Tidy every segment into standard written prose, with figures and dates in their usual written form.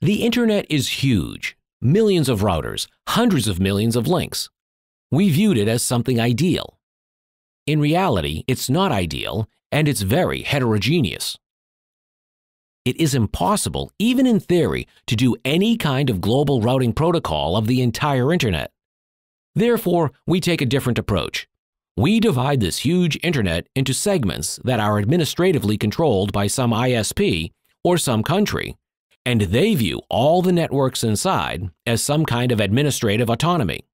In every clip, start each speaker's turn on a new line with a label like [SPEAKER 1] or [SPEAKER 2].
[SPEAKER 1] The internet is huge. Millions of routers, hundreds of millions of links. We viewed it as something ideal. In reality, it's not ideal, and it's very heterogeneous. It is impossible, even in theory, to do any kind of global routing protocol of the entire internet. Therefore, we take a different approach. We divide this huge internet into segments that are administratively controlled by some ISP or some country, and they view all the networks inside as some kind of administrative autonomy.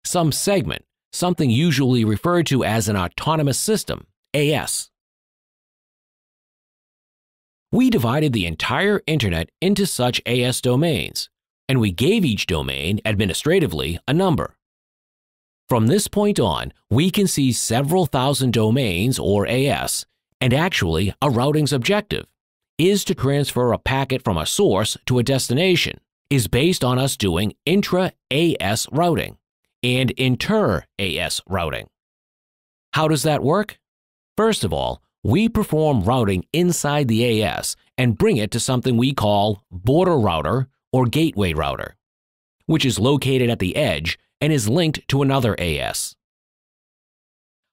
[SPEAKER 1] Some segment, something usually referred to as an autonomous system, AS. We divided the entire internet into such AS domains, and we gave each domain, administratively, a number. From this point on, we can see several thousand domains, or AS, and actually a routing's objective is to transfer a packet from a source to a destination, is based on us doing intra-AS routing and inter-AS routing. How does that work? First of all, we perform routing inside the AS and bring it to something we call border router or gateway router, which is located at the edge and is linked to another AS.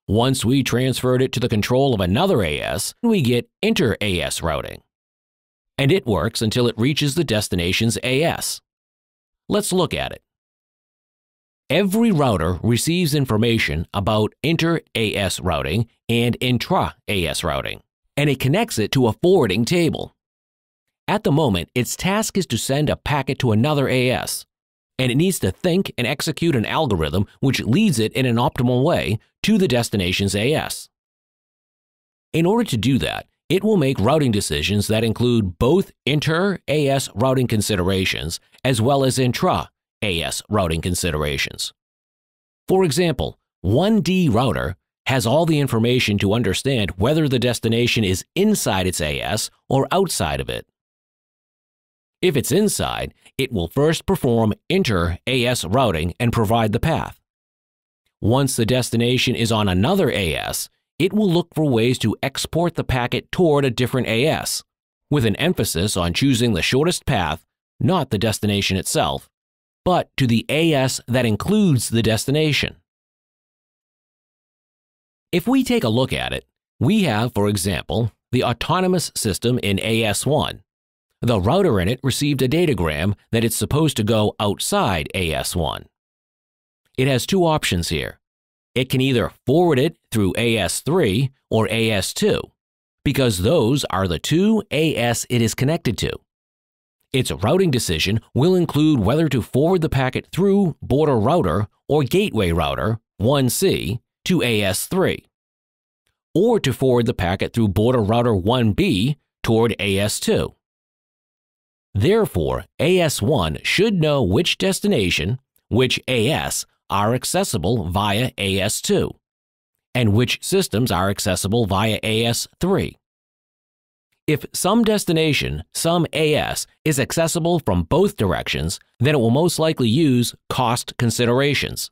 [SPEAKER 1] Once we transferred it to the control of another AS, we get inter-AS routing, and it works until it reaches the destination's AS. Let's look at it. Every router receives information about inter-AS routing and intra-AS routing, and it connects it to a forwarding table. At the moment, its task is to send a packet to another AS, and it needs to think and execute an algorithm which leads it in an optimal way to the destination's AS. In order to do that, it will make routing decisions that include both inter-AS routing considerations as well as intra-AS routing considerations. For example, 1D router has all the information to understand whether the destination is inside its AS or outside of it. If it's inside, it will first perform inter-AS routing and provide the path. Once the destination is on another AS, it will look for ways to export the packet toward a different AS, with an emphasis on choosing the shortest path, not the destination itself, but to the AS that includes the destination. If we take a look at it, we have, for example, the autonomous system in AS1. The router in it received a datagram that it's supposed to go outside AS1. It has two options here. It can either forward it through AS3 or AS2, because those are the two AS it is connected to. Its routing decision will include whether to forward the packet through border router or gateway router 1C to AS3, or to forward the packet through border router 1B toward AS2. Therefore, AS1 should know which destination, which AS, are accessible via AS2, and which systems are accessible via AS3. If some destination, some AS, is accessible from both directions, then it will most likely use cost considerations.